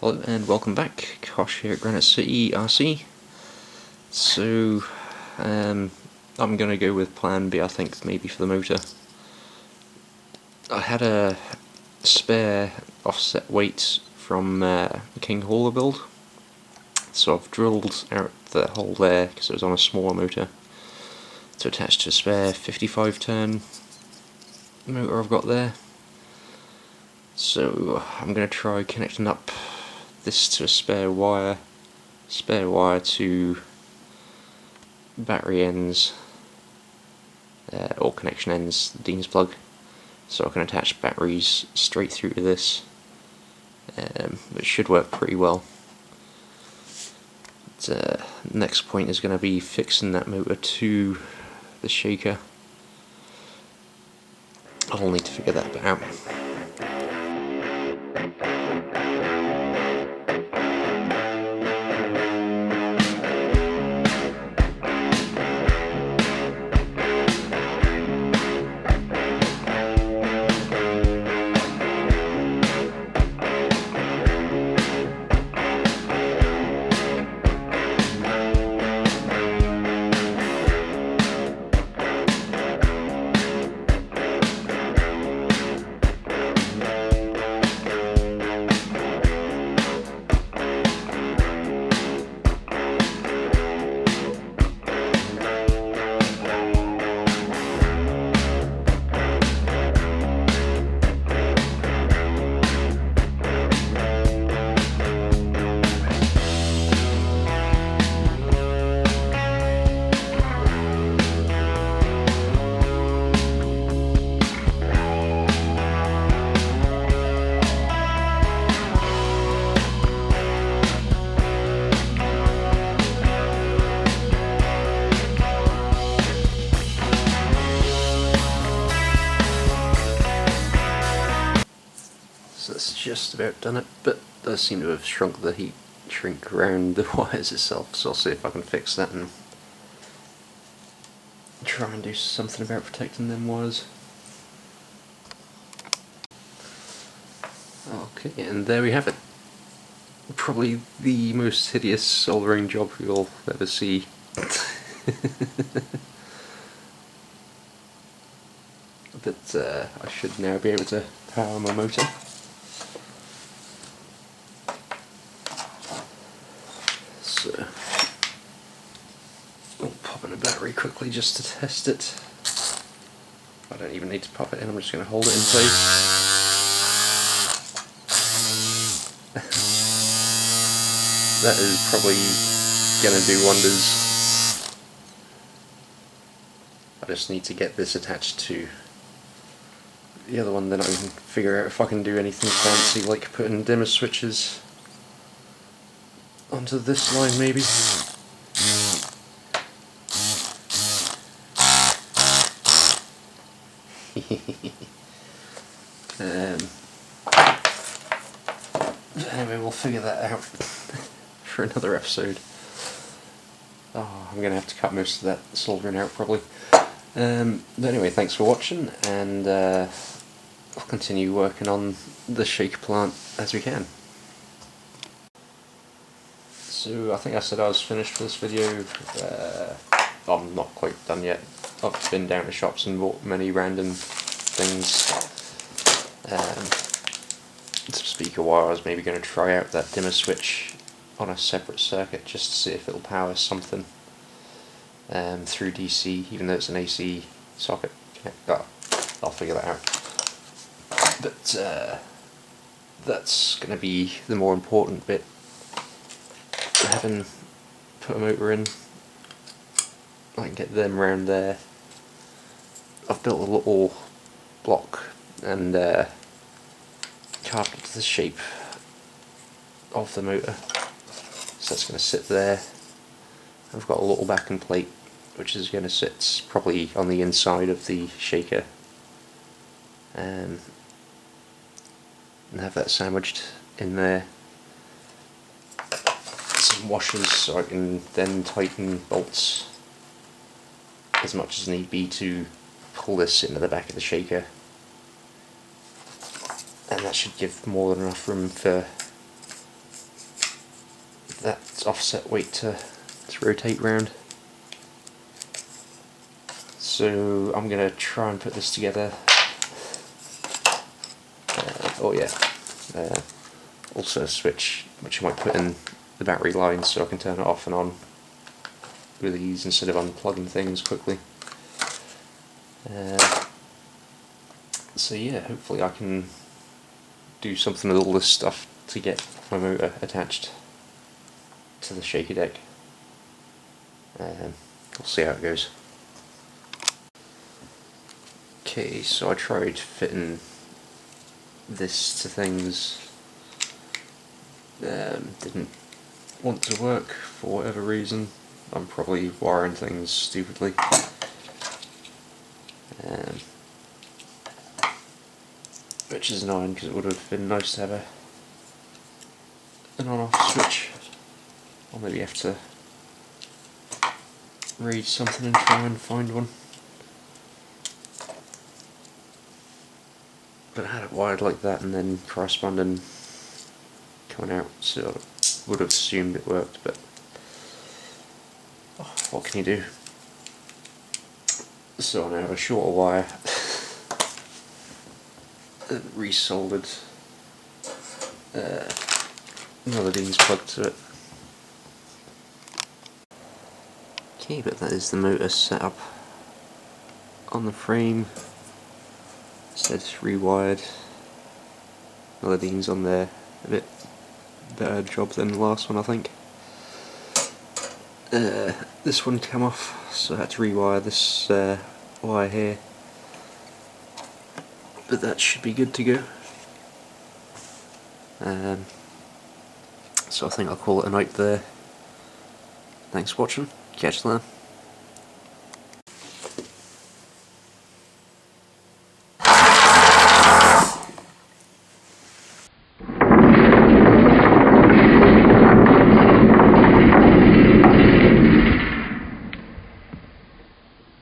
Hello and welcome back, Kosh here at Granite City RC. So, I'm going to go with plan B, I think, maybe for the motor. I had a spare offset weight from the King Hauler build, so I've drilled out the hole there because it was on a smaller motor to attach to a spare 55 turn motor I've got there. So I'm going to try connecting up this to a spare wire to battery ends or connection ends, the Dean's plug, so I can attach batteries straight through to this, which should work pretty well. Next point is going to be fixing that motor to the shaker. I'll need to figure that bit out. So that's just about done it, but it does seem to have shrunk the heat shrink around the wires itself, so I'll see if I can fix that and try and do something about protecting them wires. Okay, and there we have it. Probably the most hideous soldering job you'll ever see. But I should now be able to power my motor. So I'll pop in a battery quickly just to test it. I don't even need to pop it in, I'm just going to hold it in place. That is probably going to do wonders. I just need to get this attached to the other one, then I can figure out if I can do anything fancy like putting dimmer switches onto this line maybe. Anyway, we'll figure that out for another episode. Oh, I'm going to have to cut most of that soldering out probably. But anyway, thanks for watching, and I'll continue working on the shaker plant as we can. So I think I said I was finished for this video. I'm not quite done yet. I've been down to shops and bought many random things. Speaker wire, I was maybe going to try out that dimmer switch on a separate circuit just to see if it'll power something through DC, even though it's an AC socket. I'll figure that out. But that's going to be the more important bit. Having put a motor in, I can get them round there. I've built a little block and carved it to the shape of the motor, so that's going to sit there. I've got a little backing plate which is going to sit probably on the inside of the shaker, and have that sandwiched in there. Some washers so I can then tighten bolts as much as need be to pull this into the back of the shaker. and that should give more than enough room for that offset weight to rotate round. So I'm going to try and put this together. Oh yeah, also a switch which I might put in the battery line so I can turn it off and on with ease instead of unplugging things quickly. So yeah, hopefully I can do something with all this stuff to get my motor attached to the shaky deck. We'll see how it goes. Okay, so I tried fitting this to things. Didn't want to work for whatever reason. I'm probably wiring things stupidly. Which is annoying because it would have been nice to have an on-off switch. I'll maybe have to read something and try and find one. But I had it wired like that and then corresponding coming out, so I would have assumed it worked, but what can you do? So I now have a shorter wire resoldered another Dean's plugged to it. Okay, but that is the motor set up on the frame. Said rewired. Another Dean's on there. A bit better job than the last one, I think. This one came off, so I had to rewire this wire here. But that should be good to go. So I think I'll call it a night there. Thanks for watching. Catch you later.